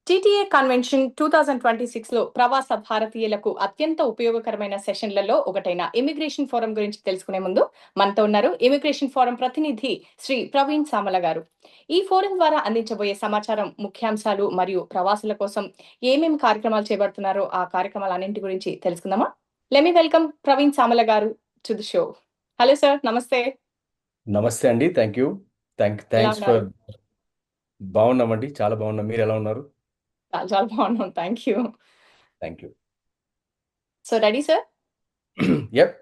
TTA convention 2026లో ప్రవాస భారతీయులకు అత్యంత ఉపయోగకరమైన సెషన్లలో ఒకటైన ఇమిగ్రేషన్ ఫోరం గురించి తెలుసుకునే ముందు మనతో ఉన్నారు ఇమిగ్రేషన్ ఫోరం ప్రతినిధి శ్రీ ప్రవీణ్ సామల గారు. ఈ ఫోరం ద్వారా అందించబోయే సమాచారం, ముఖ్యాంశాలు మరియు ప్రవాసుల కోసం ఏమేమి కార్యక్రమాలు చేపడుతున్నారో ఆ కార్యక్రమాలన్నింటి గురించి తెలుసుకుందామా? Let me welcome Praveen Samala garu to the show. Hello sir, నమస్తే. నమస్తే అండి. Thank you. ఎలా థ్యాంక్స్ ఉన్నారు? ఫర్ బాగున్నామండి. చాలా బాగున్నాం. మీరు ఎలా ఉన్నారు? చాలా చాలా బాగున్నాం, thank you. Thank you. So ready sir? Yup.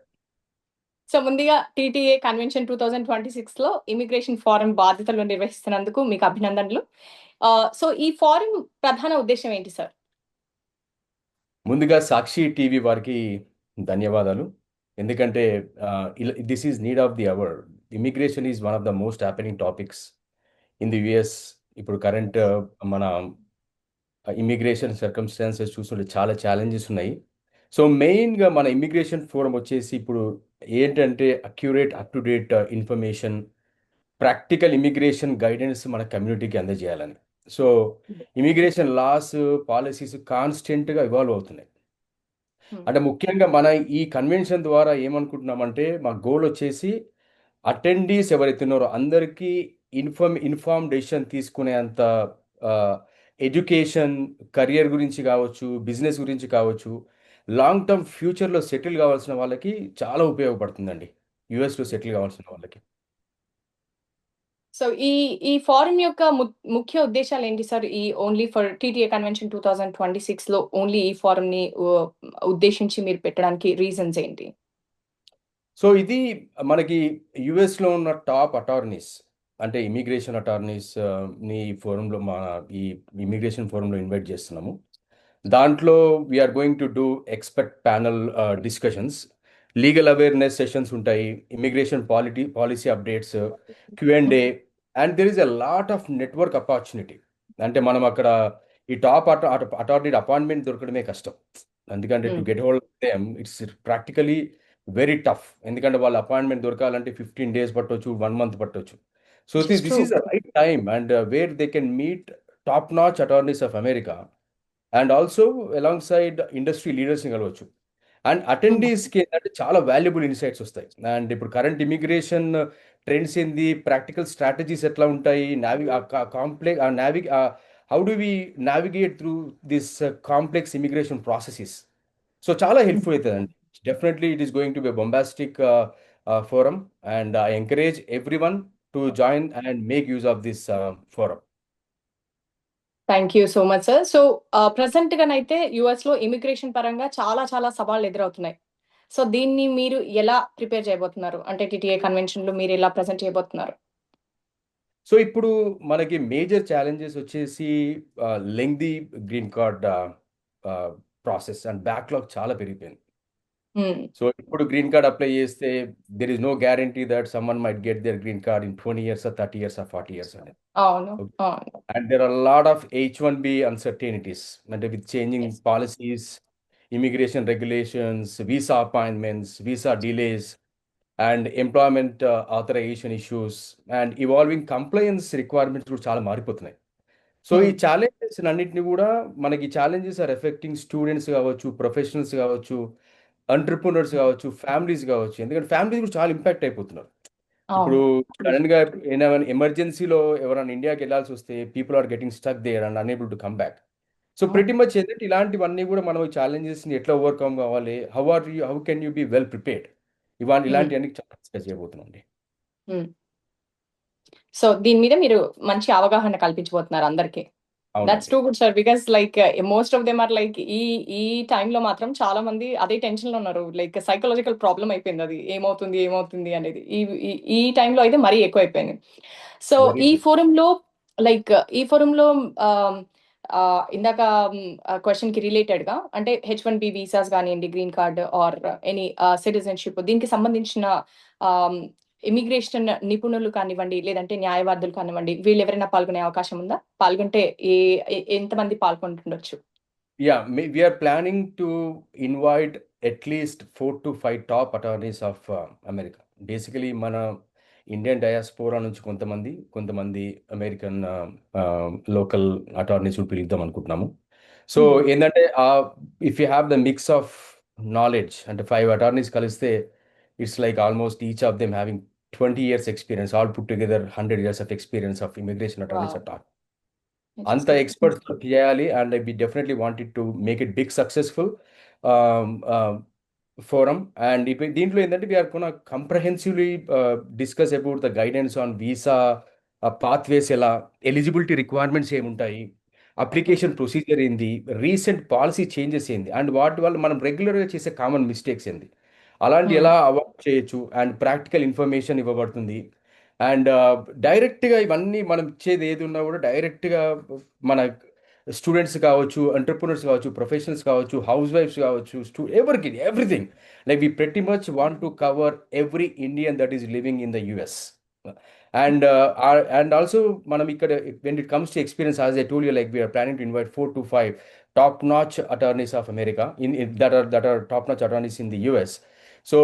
So ముందుగా టీటీఏ కన్వెన్షన్ 2026లో ఇమిగ్రేషన్ ఫోరం బాధ్యతలు నిర్వహిస్తున్నందుకు మీకు అభినందనలు. సో ఈ ఫోరం ప్రధాన ఉద్దేశం ఏంటి సార్? ముందుగా సాక్షి టీవీ వారికి ధన్యవాదాలు. ఎందుకంటే this is need of the hour. Immigration is one of the most happening topics in the US. ఇప్పుడు కరెంట్ మన ఇమిగ్రేషన్ సర్కమ్స్టాన్సెస్ చూస్తుంటే చాలా ఛాలెంజెస్ ఉన్నాయి. సో మెయిన్గా మన ఇమిగ్రేషన్ ఫోరం వచ్చేసి ఇప్పుడు ఏంటంటే accurate up to date information, practical immigration guidance మన కమ్యూనిటీకి అందజేయాలని. సో ఇమిగ్రేషన్ లాస్, పాలసీస్ కాన్స్టెంట్గా ఇవాల్వ్ అవుతున్నాయి. అంటే ముఖ్యంగా మన ఈ కన్వెన్షన్ ద్వారా ఏమనుకుంటున్నామంటే మా గోల్ వచ్చేసి అటెండీస్ ఎవరైతే ఉన్నారో అందరికీ ఇన్ఫార్మ్ డెసిషన్ తీసుకునే అంత ఎడ్యుకేషన్, కెరియర్ గురించి కావచ్చు, బిజినెస్ గురించి కావచ్చు, లాంగ్ టర్మ్ ఫ్యూచర్లో సెటిల్ కావాల్సిన వాళ్ళకి చాలా ఉపయోగపడుతుందండి. యుఎస్లో సెటిల్ కావాల్సిన వాళ్ళకి. సో ఈ ఈ ఫోరం యొక్క ముఖ్య ఉద్దేశాలు ఏంటి సార్? ఈ ఓన్లీ ఫర్ టీటీఏ కన్వెన్షన్ 2026లో ఓన్లీ ఈ ఫోరం ని ఉద్దేశించి మీరు పెట్టడానికి రీజన్స్ ఏంటి? సో ఇది మనకి యుఎస్లో ఉన్న టాప్ అటార్నీస్, అంటే ఇమిగ్రేషన్ అటార్నీస్ ని ఈ ఫోరంలో ఈ ఇమిగ్రేషన్ ఫోరంలో ఇన్వైట్ చేస్తున్నాము. దాంట్లో we're going to do expert panel discussions, legal awareness sessions ఉంటాయి, immigration policy updates, Q and A, and there is a lot of network opportunity. అంటే మనం అక్కడ ఈ టాప్ అటార్నీ అపాయింట్మెంట్ దొరకడమే కష్టం. ఎందుకంటే to get hold them it's practically very tough. ఎందుకంటే వాళ్ళ అపాయింట్మెంట్ దొరకాలంటే 15 days పట్టవచ్చు, 1 month పట్టవచ్చు. So It's this true. Is the right time and where they can meet top notch attorneys of America and also alongside industry లీడర్స్ని కలవచ్చు. And అటెండీస్కి ఏంటంటే చాలా వాల్యుబుల్ ఇన్సైట్స్ వస్తాయి. అండ్ ఇప్పుడు కరెంట్ ఇమిగ్రేషన్ ట్రెండ్స్ ఏంది, practical strategies ఎట్లా ఉంటాయి, how do we navigate through this complex immigration processes. So చాలా హెల్ప్ఫుల్ అవుతుందండి. Definitely it is going to be bombastic forum and I encourage everyone to join and make use of this forum. Thank you so much sir. So present గానైతే US లో ఇమిగ్రేషన్ పరంగా చాలా చాలా సవాళ్ళు ఎదురవుతున్నాయి. సో దీన్ని మీరు ఎలా ప్రిపేర్ చేయబోతున్నారు? అంటే టీటీఏ కన్వెన్షన్ లో మీరు ఎలా ప్రెసెంట్ చేయబోతున్నారు? సో ఇప్పుడు మనకి మేజర్ ఛాలెంజెస్ వచ్చేసి lengthy green card process and backlog చాలా పెరిగిపోయింది. సో ఇప్పుడు గ్రీన్ కార్డ్ అప్లై చేస్తే there is no guarantee that someone might get their green card in 20 years, 30 years, 40 years అనేది. అవును, అవును. And there are a lot of H-1B uncertainties. And with changing Yes. policies, immigration regulations, visa appointments, visa delays, and employment authorization issues, and evolving compliance requirements కూడా చాలా మారిపోతున్నాయి. So ఈ challenges అన్నింటినీ కూడా మనకి ఛాలెంజెస్ ఆర్ ఎఫెక్టింగ్ స్టూడెంట్స్ కావచ్చు, professionals కావచ్చు, entrepreneurs కావచ్చు, ఫ్యామిలీస్ కావచ్చు. ఎందుకంటే ఫ్యామిలీస్ కూడా చాలా ఇంపాక్ట్ అయిపోతున్నారు. ఇప్పుడు అవును. సడన్ గా ఏమైనా ఎమర్జెన్సీలో ఎవరైనా ఇండియాకి వెళ్ళాల్సి వస్తే people are getting stuck there and unable to come back. So pretty much ఏంటంటే ఇలాంటివన్నీ కూడా మనం ఛాలెంజెస్ ని ఎట్లా ఓవర్కమ్ కావాలి, how can you be well prepared, ఇలాంటివన్నీ చాలా డిస్కస్ చేయబోతున్నాం. సో దీని మీద మీరు మంచి అవగాహన కల్పించబోతున్నారు అందరికి. That's too good sir, because like most of them are like ఈ ఈ టైంలో మాత్రం చాలా మంది అదే టెన్షన్ లో ఉన్నారు. లైక్ సైకలాజికల్ ప్రాబ్లం అయిపోయింది, అది ఏమవుతుంది ఏమవుతుంది అనేది. ఈ టైంలో అయితే మరీ ఎక్కువ అయిపోయింది. సో Very ఈ true. ఫోరంలో ఈ ఫోరంలో ఇందాక క్వశ్చన్ కి రిలేటెడ్ గా అంటే H-1B వీసాస్ కానివ్వండి, green card or any citizenship, దీనికి సంబంధించిన ఇమిగ్రేషన్ నిపుణులు కానివ్వండి, లేదంటే న్యాయవాదులు కానివ్వండి, వీళ్ళు ఎవరైనా పాల్గొనే అవకాశం ఉందా? పాల్గొంటే ఎంతమంది పాల్గొంటుండొచ్చు? Yeah, we are planning to invite at least 4 to 5 top attorneys of America. Basically, మన ఇండియన్ డయాస్పోరా నుంచి కొంతమంది అమెరికన్ లోకల్ అటార్నీస్ కూడా పిలుద్దాం అనుకుంటున్నాము. So Hmm. ఏంటంటే if you have the mix of knowledge అంటే 5 అటార్నీస్ కలిస్తే it's like almost each of them having 20 years experience, all put together 100 years of experience of immigration attorneys Wow. అటార్ అంత Interesting. Experts చేయాలి. And we definitely wanted to make it big successful forum. And ఇప్పుడు దీంట్లో ఏంటంటే we're కొన కంప్రహెన్సివ్లీ discuss about the guidance on visa pathways, ఎలా eligibility requirements ఏముంటాయి, Hmm. Application procedure ఏంది, రీసెంట్ పాలసీ చేంజెస్ ఏంది, అండ్ వాటి వల్ల మనం రెగ్యులర్గా చేసే కామన్ మిస్టేక్స్ ఏంది, అలాంటి Hmm. ఎలా అవాయిడ్ చేయొచ్చు, అండ్ ప్రాక్టికల్ ఇన్ఫర్మేషన్ ఇవ్వబడుతుంది. అండ్ డైరెక్ట్గా ఇవన్నీ మనం ఇచ్చేది ఏది ఉన్నా కూడా డైరెక్ట్గా మన స్టూడెంట్స్ కావచ్చు, ఎంటర్ప్రినర్స్ కావచ్చు, ప్రొఫెషనల్స్ కావచ్చు, హౌస్ వైఫ్స్ కావచ్చు, ఎవరికి everything, like we pretty much want to cover every Indian that is living in the US. And and also మనం ఇక్కడ when it comes to experience, as I told you, like we're planning to invite 4 to 5 top notch attorneys of America that are top notch attorneys in the US. So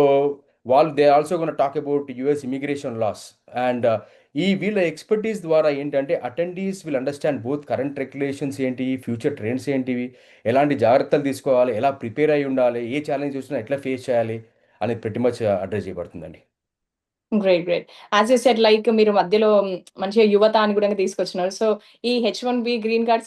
while they are also going to talk about US immigration laws, and ఈ వీళ్ళ expertise ద్వారా ఏంటంటే attendees will understand both current regulations ఏంటి, future trends ఏంటివి, ఎలాంటి జాగ్రత్తలు తీసుకోవాలి, ఎలా ప్రిపేర్ అయి ఉండాలి, ఏ ఛాలెంజ్ వచ్చినా ఎట్లా ఫేస్ చేయాలి అనేది pretty much అడ్రస్ చేయబడుతుందండి. Great great. As you said like మీరు మధ్యలో మంచిగా యువత అని కూడా తీసుకొచ్చినారు. సో ఈ H1B గ్రీన్ కార్డ్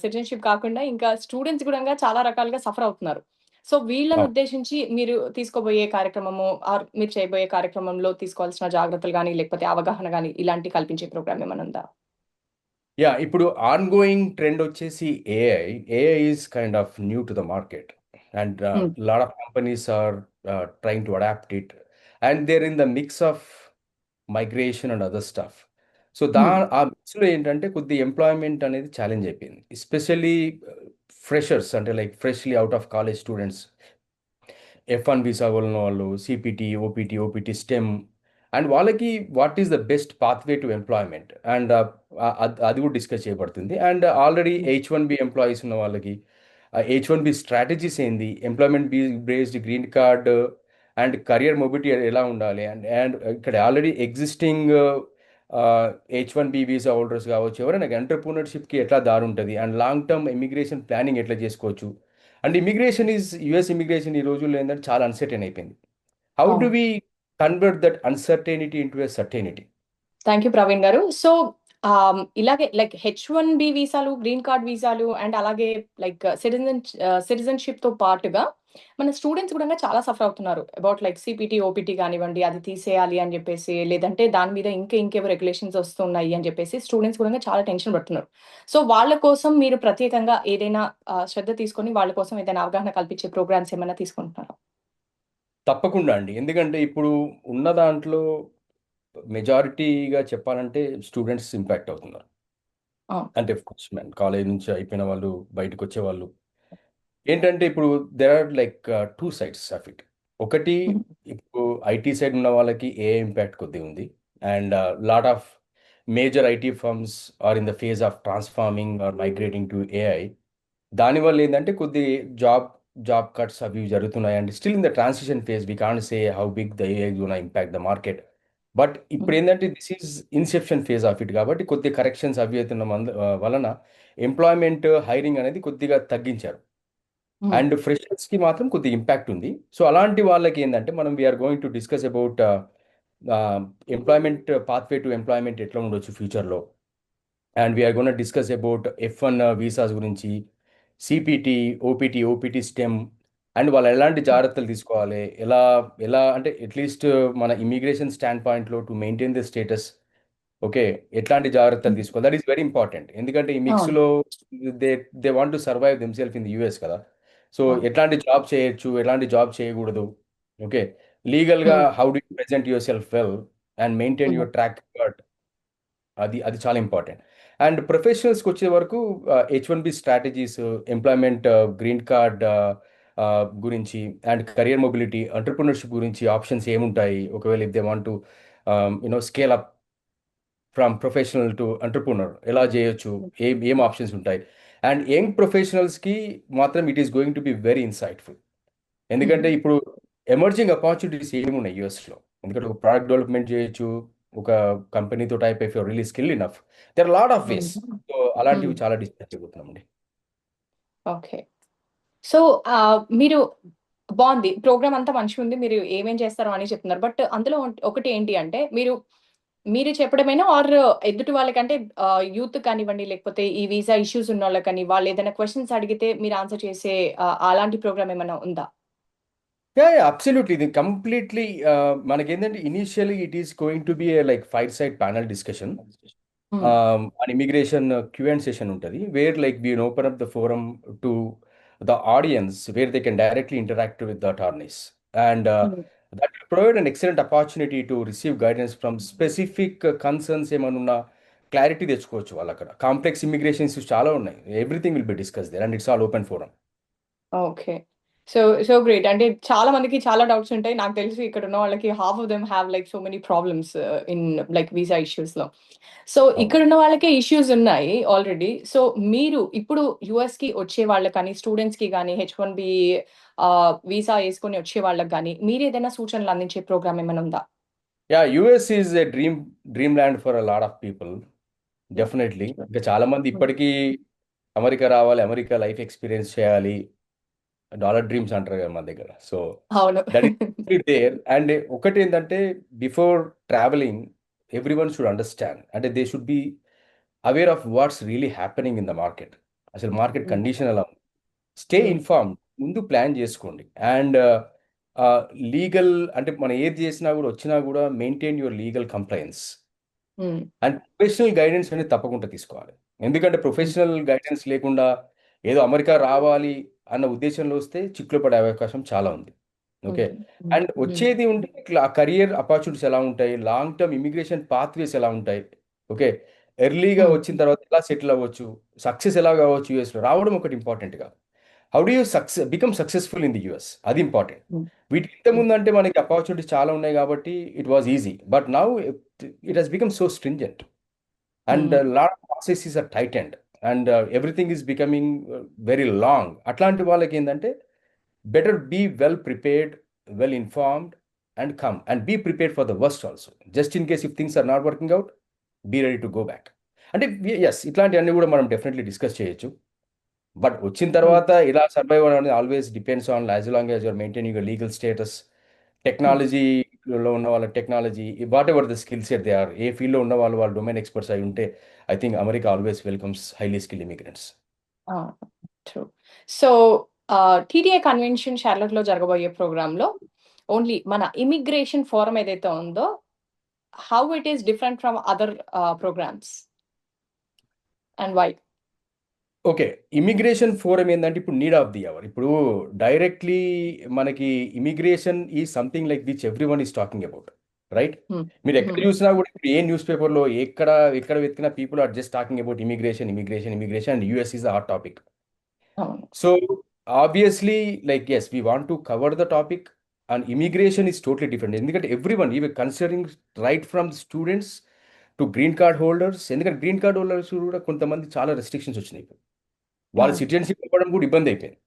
సిటిజన్షిప్ కాకుండా ఇంకా స్టూడెంట్స్ కూడా చాలా రకాలుగా సఫర్ అవుతున్నారు. సో వీళ్ళని ఉద్దేశించి మీరు తీసుకోబోయే కార్యక్రమము ఆర్ మీరు చేయబోయే కార్యక్రమంలో తీసుకోవాల్సిన జాగ్రత్తలు కానీ లేకపోతే అవగాహన కానీ ఇలాంటి కల్పించే ప్రోగ్రామ్ ఏమైనా ఉందా? యా, ఇప్పుడు ఆన్ గోయింగ్ ట్రెండ్ వచ్చేసి AI is kind of new to the market. And Hmm. Lot of companies are trying to adapt it, and there in the mix of migration and other stuff. So Hmm. ఆ మిక్స్లో ఏంటంటే కొద్ది employment అనేది challenge అయిపోయింది, especially freshers, అంటే like freshly out of college students, F1 visa ఉన్న వాళ్ళు, CPT, OPT, STEM, and వాళ్ళకి what is the best pathway to employment, and అది కూడా డిస్కస్ చేయబడుతుంది. అండ్ ఆల్రెడీ H1B ఎంప్లాయీస్ ఉన్న వాళ్ళకి H1B స్ట్రాటజీస్ ఏంది, employment based green card and career mobility ఎలా ఉండాలి, అండ్ అండ్ ఇక్కడ already existing H1B visa holders కావచ్చు, ఎవరైనా ఎంటర్ప్రినర్షిప్కి ఎట్లా దారి ఉంటుంది, and long term immigration planning ఎట్లా చేసుకోవచ్చు. అండ్ యుఎస్ ఇమిగ్రేషన్ ఈ రోజుల్లో ఏంటంటే చాలా అన్సర్టైన్ అయిపోయింది. హౌ డు అవును. We convert that uncertainty into a certainty? Thank you Praveen garu. So ఇలాగే లైక్ H1B వీసాలు, గ్రీన్ కార్డ్ వీసాలు అండ్ అలాగే లైక్ సిటిజన్షిప్ తో పాటుగా మన స్టూడెంట్స్ కూడా చాలా సఫర్ అవుతున్నారు. అబౌట్ లైక్ సిపిటి, ఓపీటీ కానివ్వండి, అది తీసేయాలి అని చెప్పేసి, లేదంటే దాని మీద ఇంకేవో రెగ్యులేషన్స్ వస్తున్నాయి అని చెప్పేసి స్టూడెంట్స్ కూడా చాలా టెన్షన్ పడుతున్నారు. సో వాళ్ళ కోసం మీరు ప్రత్యేకంగా ఏదైనా శ్రద్ధ తీసుకొని వాళ్ళ కోసం ఏదైనా అవగాహన కల్పించే ప్రోగ్రామ్స్ ఏమైనా తీసుకుంటున్నారా? తప్పకుండా అండి. ఎందుకంటే ఇప్పుడు ఉన్న దాంట్లో మెజారిటీగా చెప్పాలంటే స్టూడెంట్స్ ఇంపాక్ట్ అవుతున్నారు. అవును. అంటే కాలేజ్ నుంచి అయిపోయిన వాళ్ళు, బయటకు వచ్చే వాళ్ళు ఏంటంటే ఇప్పుడు there are like 2 sides of it. ఒకటి, Mhm. ఇప్పుడు ఐటీ సైడ్ ఉన్న వాళ్ళకి ఏ ఇంపాక్ట్ కొద్దిగా ఉంది, and lot of major IT firms are in the phase of transforming or migrating to AI. దానివల్ల ఏంటంటే కొద్ది జాబ్ జాబ్ కట్స్ అవి ఇవి జరుగుతున్నాయి, and still in the transition phase we can't say how big the AI gonna impact the market. But ఇప్పుడు Mhm. ఏంటంటే this is Inception phase of it, కాబట్టి కొద్ది కరెక్షన్స్ అవి అవుతున్న వలన ఎంప్లాయ్మెంట్ హైరింగ్ అనేది కొద్దిగా తగ్గించారు. Mhm. అండ్ ఫ్రెషర్స్కి మాత్రం కొద్దిగా ఇంపాక్ట్ ఉంది. సో అలాంటి వాళ్ళకి ఏంటంటే మనం we're going to discuss about employment pathway to employment ఎట్లా ఉండొచ్చు ఫ్యూచర్లో. And we're gonna discuss about F1 visas గురించి, సిపిటి, ఓపీటీ, స్టెమ్, అండ్ వాళ్ళు ఎలాంటి జాగ్రత్తలు తీసుకోవాలి, ఎలా ఎలా అంటే అట్లీస్ట్ మన ఇమిగ్రేషన్ స్టాండ్ పాయింట్లో to maintain the status. Okay, ఎట్లాంటి జాగ్రత్తలు తీసుకోవాలి, దట్ ఈస్ వెరీ ఇంపార్టెంట్. ఎందుకంటే ఈ అవును. మిక్స్లో they they want to survive themselves in the US కదా. సో అవును. ఎట్లాంటి జాబ్ చేయొచ్చు, ఎలాంటి జాబ్ చేయకూడదు, ఓకే, లీగల్గా Mhm. How do you present your self well and maintain Mhm. Your track record, అది అది చాలా ఇంపార్టెంట్. అండ్ ప్రొఫెషనల్స్కి వచ్చే వరకు H1B strategies, employment green card గురించి, అండ్ కెరియర్ మొబిలిటీ, ఎంటర్ప్రినర్షిప్ గురించి ఆప్షన్స్ ఏముంటాయి, ఒకవేళ if they want to scale up from professional to entrepreneur ఎలా చేయొచ్చు, ఏం ఆప్షన్స్ ఉంటాయి. అండ్ యంగ్ ప్రొఫెషనల్స్కి మాత్రం it is going to be very insightful. ఎందుకంటే Mhm. ఇప్పుడు ఎమర్జింగ్ ఆపర్చునిటీస్ ఏమున్నాయి యూఎస్లో. ఎందుకంటే ఒక ప్రోడక్ట్ డెవలప్మెంట్ చేయొచ్చు, ఒక కంపెనీతో type if you're really skill enough. There are lot of ways. So అలాంటివి చాలా డిస్కస్ చేయబోతున్నామండి. ఓకే. సో మీరు బాగుంది ప్రోగ్రామ్ అంతా మంచిగా ఉంది. మీరు ఏమేం చేస్తారో అని చెప్తున్నారు. బట్ అందులో ఒకటి ఏంటి అంటే మీరు చెప్పడమేనా ఆర్ ఎదుటి వాళ్ళకంటే యూత్ కానివ్వండి, లేకపోతే ఈ వీసా ఇష్యూస్ ఉన్న వాళ్ళకని వాళ్ళు ఏదైనా క్వశ్చన్స్ అడిగితే మీరు ఆన్సర్ చేసే అలాంటి ప్రోగ్రామ్ ఏమైనా ఉందా? అబ్సల్యూట్లీ. ఇది కంప్లీట్లీ మనకేంటంటే initially it is going to be like fire side panel discussion an immigration Q&A session ఉంటుంది, where like we open up the forum to the audience where they can directly interact with the attorneys, and that will provide an excellent opportunity to receive guidance from specific concerns ఏమన్నా clarity తెచ్చుకోవచ్చు. వాళ్ళు అక్కడ complex immigration issues చాలా ఉన్నాయి. Everything will be discuss there and it's all open forum. Okay. So great. అంటే చాలా మందికి చాలా డౌట్స్ ఉంటాయి. నాకు తెలిసి ఇక్కడ ఉన్న వాళ్ళకి half of them have like so many problems in like visa ఇష్యూస్‌లో. సో ఇక్కడున్న వాళ్ళకే ఇష్యూస్ ఉన్నాయి ఆల్రెడీ. సో మీరు ఇప్పుడు యూఎస్‌కి వచ్చే వాళ్ళకని, స్టూడెంట్స్‌కి గాని, H1B వీసా యేసుకొని వచ్చే వాళ్ళకి గాని, మీరేదైనా సూచనలు అందించే ప్రోగ్రామ్ ఏమైనా ఉందా? US is a dream land for a lot of people. Definitely. ఇంకా చాలా మంది ఇప్పటికీ అమెరికా రావాలి, అమెరికా లైఫ్ ఎక్స్పీరియన్స్ చేయాలి, డాలర్ డ్రీమ్స్ అంటారు కదా మన దగ్గర. సో అవును. That is there. అండ్ ఒకటి ఏంటంటే before travelling everyone should understand, అంటే they should be aware of what's really happening in the market. అసలు మార్కెట్ కండిషన్ ఎలా ఉంది, స్టే ఇన్ఫార్మ్డ్, ముందు ప్లాన్ చేసుకోండి. అండ్ లీగల్ అంటే మనం ఏది చేసినా కూడా వచ్చినా కూడా maintain your legal compliance. And professional guidance అనేది తప్పకుండా తీసుకోవాలి. ఎందుకంటే ప్రొఫెషనల్ గైడెన్స్ లేకుండా ఏదో అమెరికా రావాలి అన్న ఉద్దేశంలో వస్తే చిక్కులు పడే అవకాశం చాలా ఉంది. ఓకే. అండ్ వచ్చేది ఉంటే ఇట్లా కెరియర్ ఆపర్చునిటీస్ ఎలా ఉంటాయి, లాంగ్ టర్మ్ ఇమిగ్రేషన్ పాత్వేస్ ఎలా ఉంటాయి, ఓకే, ఎర్లీగా వచ్చిన తర్వాత ఎలా సెటిల్ అవ్వచ్చు, సక్సెస్ ఎలా కావచ్చు, యూఎస్లో రావడం ఒకటి ఇంపార్టెంట్ కాదు. How do you become successful in the US, అది ఇంపార్టెంట్. వీటికి ఇంతకుముందు అంటే మనకి ఆపర్చునిటీస్ చాలా ఉన్నాయి కాబట్టి it was easy, but now it has become so stringent and lot of processes are tightened and everything is becoming very long. అట్లాంటి వాళ్ళకి ఏంటంటే better be well prepared, well informed, and come and be prepared for the worst also. Just in case if things are not working out, be ready to go back. అంటే yes, ఇట్లాంటివన్నీ కూడా మనం definitely discuss చేయొచ్చు. But వచ్చిన తర్వాత ఇలా survive అనేది always depends on as long as you're maintaining your legal status, టెక్నాలజీలో ఉన్న వాళ్ళ technology, whatever the skill set they are, ఏ ఫీల్డ్లో ఉన్న వాళ్ళు డొమైన్ ఎక్స్పర్ట్స్ అయి ఉంటే I think America always welcomes highly skill immigrants. True. So TTA convention Charlotte లో జరగబోయే ప్రోగ్రామ్ లో ఓన్లీ మన ఇమిగ్రేషన్ ఫోరం ఏదైతే ఉందో, how it is different from other programs and why? Okay, immigration forum ఏంటంటే ఇప్పుడు నీడ్ ఆఫ్ ది అవర్. ఇప్పుడు directly మనకి ఇమిగ్రేషన్ ఈ something like which everyone is talking about, right? మీరు ఎక్కడ చూసినా కూడా ఇప్పుడు ఏ న్యూస్ పేపర్లో ఎక్కడ వెతికినా people are just talking about immigration immigration immigration and US is the hot topic. So obviously like as we want to cover the topic and immigration is totally different. ఎందుకంటే everyone even considering right from students to green card holders. ఎందుకంటే green card holders కూడా కొంతమంది చాలా restrictions వచ్చినాయి. వాళ్ళ citizenship ఇవ్వడం కూడా ఇబ్బంది అయిపోయింది,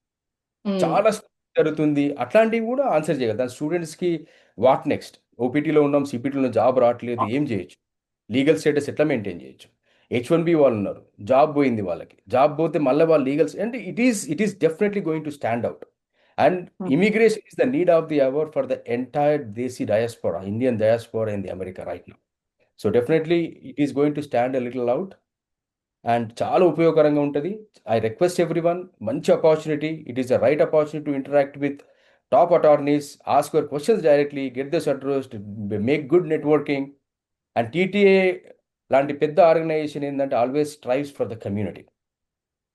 చాలా జరుగుతుంది. అట్లాంటివి కూడా ఆన్సర్ చేయగలరు. దాని స్టూడెంట్స్కి వాట్ నెక్స్ట్, ఓపీటీలో ఉన్నాం, సిపిటీలో జాబ్ రావట్లేదు, ఏం చేయొచ్చు, లీగల్ స్టేటస్ ఎట్లా మెయింటైన్ చేయొచ్చు, H1B వాళ్ళు ఉన్నారు, జాబ్ పోయింది వాళ్ళకి, జాబ్ పోతే మళ్ళీ వాళ్ళు లీగల్ అంటే it is definitely going to stand out. And immigration is the need of the hour for the entire desi diaspora, Indian diaspora in the America right now. So definitely it is going to stand a little out and చాలా ఉపయోగకరంగా ఉంటుంది. I request everyone, మంచి opportunity, it is the right opportunity to interact with top attorneys, ask your questions directly, get this address, make good networking. And TTA లాంటి పెద్ద organisation ఏంటంటే always strives for the community.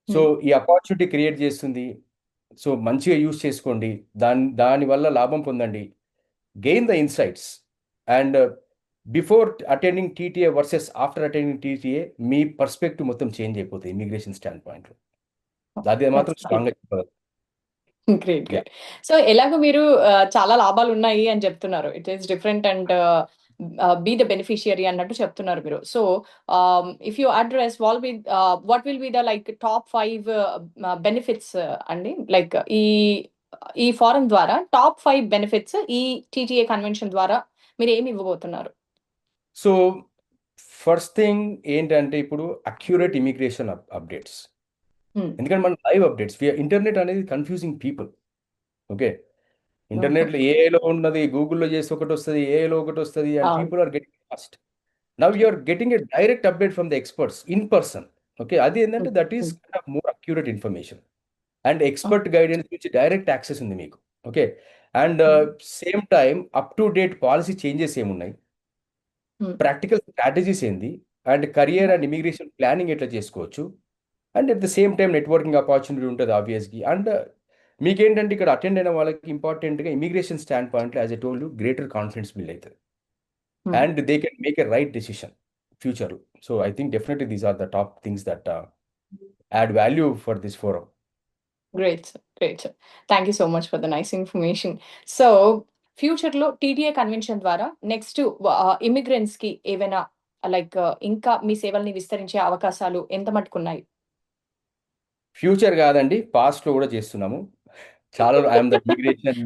So ఈ opportunity create చేస్తుంది. So మంచిగా use చేసుకోండి, దానివల్ల లాభం పొందండి, gain the insights. And before attending TTA versus after attending TTA me perspective మొత్తం చేంజ్ అయిపోతుంది ఇమిగ్రేషన్ స్టాండ్ పాయింట్లో. అది మాత్రం స్ట్రాంగ్గా చెప్పగలరు. గ్రేట్. సో ఎలాగో మీరు చాలా లాభాలు ఉన్నాయి అని చెప్తున్నారు, it is different and be the beneficiary అన్నట్టు చెప్తున్నారు మీరు. So if you address what will be the like top 5 benefits అండి, లైక్ ఈ ఫారం ద్వారా టాప్ 5 బెనిఫిట్స్ ఈ టీటీఏ కన్వెన్షన్ ద్వారా మీరు ఏమి ఇవ్వబోతున్నారు? సో ఫస్ట్ థింగ్ ఏంటంటే ఇప్పుడు అక్యురేట్ ఇమిగ్రేషన్ అప్డేట్స్. హ్మ్. ఎందుకంటే మన లైవ్ అప్డేట్స్ ఇంటర్నెట్ అనేది కన్ఫ్యూజింగ్ పీపుల్. ఓకే, ఓహో! ఇంటర్నెట్లో ఏఐలో ఉన్నది గూగుల్లో చేసి ఒకటి వస్తుంది, ఏఐలో ఒకటి వస్తుంది, అండ్ అవును. People are getting lost. Now you are getting a direct update from the experts in person. Okay, అది ఏంటంటే hmm. That is hmm. Kind of more accurate information and oh! Expert guidance నుంచి direct access ఉంది మీకు. Okay, and hmm. Same time up to date policy changes ఏమున్నాయి, hmm. Practical strategies ఏంది, and career and immigration planning ఎట్లా చేసుకోవచ్చు, and at the same time networking opportunity ఉంటుంది obviously. And మీకేంటంటే ఇక్కడ అటెండ్ అయిన వాళ్ళకి ఇంపార్టెంట్గా ఇమిగ్రేషన్ స్టాండ్ పాయింట్లో as a tool greater confidence build అవుతుంది hmm. And they can make a right decision future. So I think definitely these are the top things that add value for this forum. Great sir. Great sir. Thank you so much for the nice information. So, ఫ్యూచర్‌లో TTA convention ద్వారా next ఇమ్మిగ్రెంట్స్‌కి ఏవైనా like ఇంకా మీ సేవల్ని విస్తరించే అవకాశాలు ఎంత మట్టుకున్నాయి? Future కాదండి, పాస్ట్లో కూడా చేస్తున్నాము. చాలా I'm the immigration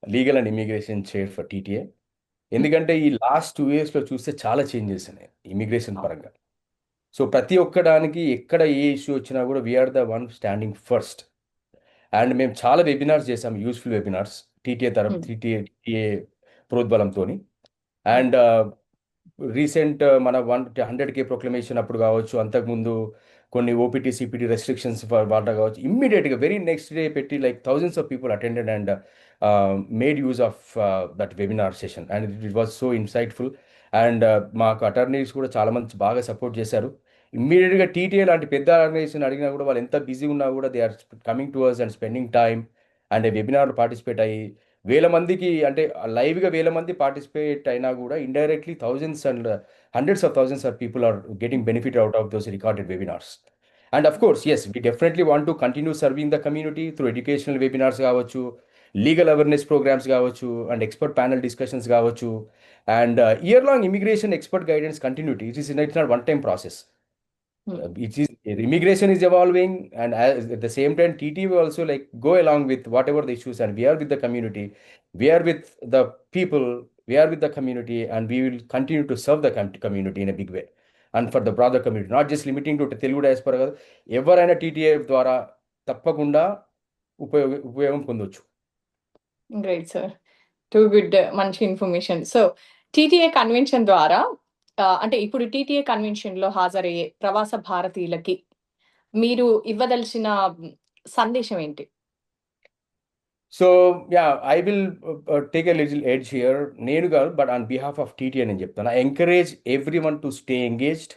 legal and immigration chair for TTA. హ్మ్. ఎందుకంటే ఈ లాస్ట్ 2 ఇయర్స్లో చూస్తే చాలా చేంజెస్ ఉన్నాయి ఇమిగ్రేషన్ అవును. పరంగా. సో ప్రతి ఒక్కడానికి ఎక్కడ ఏ ఇష్యూ వచ్చినా కూడా we're the one standing first. And మేము చాలా వెబినార్స్ చేసాం, యూస్ఫుల్ వెబినార్స్ టీటీఏ తరఫు హ్మ్. టీటీఏ ప్రోద్బలంతో. హ్మ్. అండ్ రీసెంట్ మన 100K ప్రొక్లమేషన్ అప్పుడు కావచ్చు, అంతకుముందు కొన్ని ఓపీటీ సిపిటీ రెస్ట్రిక్షన్స్ వాళ్ళ కావచ్చు, ఇమ్మీడియట్గా వెరీ నెక్స్ట్ డే పెట్టి like thousands of people attended and made use of that webinar session and it was so insightful. And మాకు అటర్నీస్ కూడా చాలా మంది బాగా సపోర్ట్ చేశారు. ఇమ్మీడియట్గా టీటీఏ లాంటి పెద్ద ఆర్గనైజేషన్ అడిగినా కూడా వాళ్ళు ఎంత బిజీ ఉన్నా కూడా they are coming to us and spending time and webinar participate అయ్యి వేల మందికి, అంటే లైవ్గా వేల మంది పార్టిసిపేట్ అయినా కూడా indirectly thousands and hundreds of thousands of people are getting benefit out of those recorded webinars. And of course as we definitely want to continue serving the community through educational webinars కావచ్చు, legal awareness programs కావచ్చు, and expert panel discussions కావచ్చు, and year long immigration expert guidance continuity. It's not one time process. Hmm. It is immigration is evolving, and at the same time, TT will also like go along with whatever the issues, and we are with the community, we are with the people, we are with the community, and we will continue to serve the community in a big way, and for the broader community, not just limiting to Telugu diaspora కాదు, ఎవరైనా TTA ద్వారా తప్పకుండా ఉపయోగం పొందొచ్చు. Great sir. Too good మంచి information. So, TTA convention ద్వారా అంటే ఇప్పుడు టీటీఏ కన్వెన్షన్‌లో హాజరయ్యే ప్రవాస భారతీయులకి మీరు ఇవ్వదలసిన సందేశం ఏంటి? So yeah, I will take a little edge here. నేను కాదు, but on behalf of TT అని చెప్తాను. I encourage everyone to stay engaged,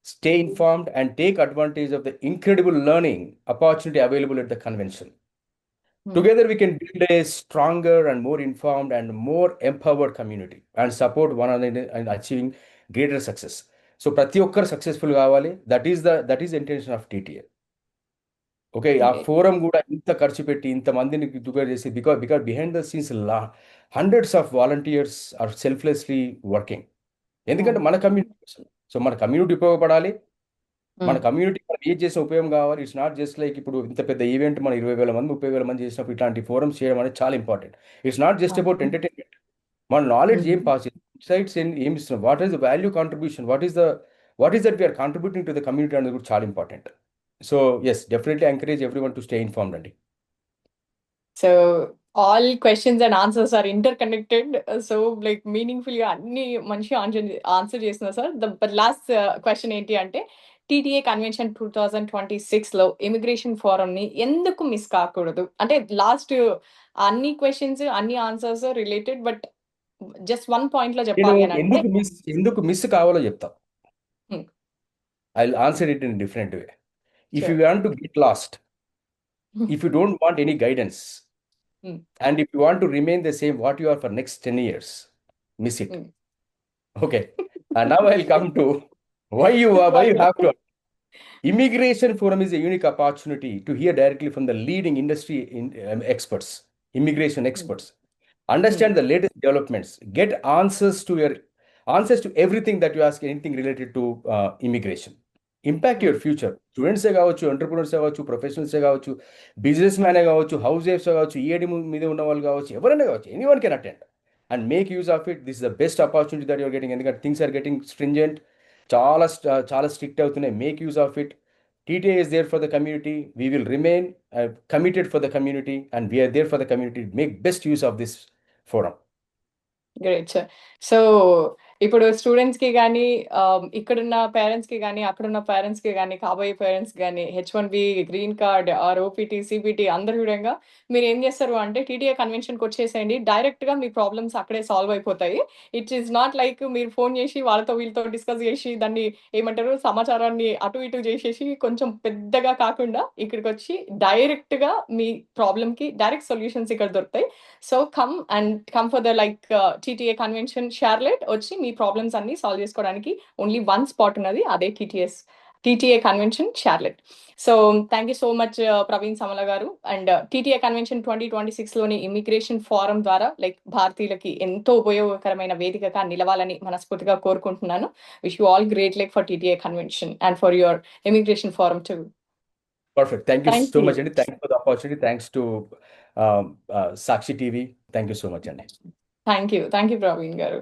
stay informed, and take advantage of the incredible learning opportunity available at the convention. హ్మ్. Together, we can build a stronger and more informed and more empowered community and support one another in achieving greater success. So, ప్రతి ఒక్కరు successful కావాలి. That is intention of TTA. Okay, ah great. Forum కూడా ఇంత ఖర్చు పెట్టి ఇంతమందిని Dubai చేసి because behind the scenes hundreds of volunteers are selflessly working. ఎందుకంటే హ్మ్. మన కమ్యూనిటీ కోసం. సో మన కమ్యూనిటీ ఉపయోగపడాలి, మన హ్మ్. కమ్యూనిటీ మనం ఏది చేసిన ఉపయోగం కావాలి. ఇట్స్ నాట్ జస్ట్ లైక్ ఇప్పుడు ఇంత పెద్ద ఈవెంట్ మనం 20,000 మంది 30,000 మంది చేసినప్పుడు ఇట్లాంటి ఫోరమ్స్ చేయడం అనేది చాలా important. It's not just about అవును. ఎంటర్టైన్మెంట్. మన నాలెడ్జ్ హ్మ్. ఏం పాస్ చేస్తాం, ఇన్సైట్స్ ఏం ఇస్తున్నాం, what is the value contribution, what is that we're contributing to the community అనేది కూడా చాలా important. So yes, definitely encourage everyone to stay informed అండి. So, all questions and answers are interconnected. So, like మీనింగ్‌ఫుల్‌గా అన్ని మంచిగా answer చేస్తున్నారు sir. Last question ఏంటి అంటే టీటీఏ కన్వెన్షన్ 2026లో ఇమిగ్రేషన్ ఫోరమ్‌ని ఎందుకు మిస్ కాకూడదు? అంటే లాస్ట్ అన్ని క్వెషన్స్, అన్ని answers related but just one పాయింట్‌లో నేను చెప్పాలి అనంటే ఎందుకు మిస్ కావాలో చెప్తా. హ్మ్. I will answer it in different way. If you sure. Want to get lost, హ్మ్. if you don't want any guidance, హ్మ్. and if you want to remain the same what you are for next 10 years, miss it. హ్మ్. Okay, and now I'll come to why you have to. Immigration Forum is a unique opportunity to hear directly from the leading industry experts, immigration హ్మ్. experts, హ్మ్. understand the latest developments, get answers to everything that you ask, anything related to immigration. Impact హ్మ్. your future. స్టూడెంట్సే కావచ్చు, ఎంటర్ప్రినర్సే కావచ్చు, ప్రొఫెషనల్సే కావచ్చు, business హ్మ్. మ్యానే కావచ్చు, house వైఫ్సే కావచ్చు, EAD మీద ఉన్న వాళ్ళు కావచ్చు, ఎవరైనా కావచ్చు, anyone can attend. and make use of it. This is the best opportunity that you're getting. ఎందుకంటే things are getting stringent, చాలా స్ట్రిక్ట్ అవుతున్నాయి. Make use of it. TTA is there for the community. We will remain committed for the community, and we are there for the community. Make best use of this forum. Great sir. So ఇప్పుడు స్టూడెంట్స్‌కి గానీ, ఇక్కడున్న పేరెంట్స్‌కి గానీ, అక్కడున్న పేరెంట్స్‌కి గానీ, కాబోయే పేరెంట్స్‌కి గానీ, H-1B, green card or OPT, CPT అందరూ చూడంగా మీరేం చేస్తారు అంటే టీటీఏ కన్వెన్షన్‌కొచ్చేసేయండి. డైరెక్ట్‌గా మీ ప్రాబ్లమ్స్ అక్కడే సాల్వ్ అయిపోతాయి. ఇట్ ఈస్ నాట్ లైక్ మీరు ఫోన్ చేసి వాళ్ళతో వీళ్ళతో డిస్కస్ చేసి దాన్ని ఏమంటారు సమాచారాన్ని అటు ఇటు చేసేసి కొంచెం పెద్దగా కాకుండా ఇక్కడికొచ్చి డైరెక్ట్‌గా మీ ప్రాబ్లమ్‌కి డైరెక్ట్ సొల్యూషన్స్ ఇక్కడ దొరుకుతాయి. So come for the TTA convention Charlotte వచ్చి మీ ప్రాబ్లమ్స్ అన్ని సాల్వ్ చేసుకోవడానికి ఓన్లీ వన్ స్పాట్ ఉన్నది, అదే TTA convention Charlotte. So thank you so much Praveen Samala garu. And TTA convention 2026లోని ఇమిగ్రేషన్ ఫోరం ద్వారా భారతీయులకి ఎంతో ఉపయోగకరమైన వేదికగా నిలవాలని మనస్ఫూర్తిగా కోరుకుంటున్నాను. Wish you all great luck for TTA convention and for your immigration forum too. Perfect. Thank you thank so you. much, Andy. Thanks for the opportunity. Thanks to Sakshi TV. Thank you so much, Andy. Thank you Praveen గారు.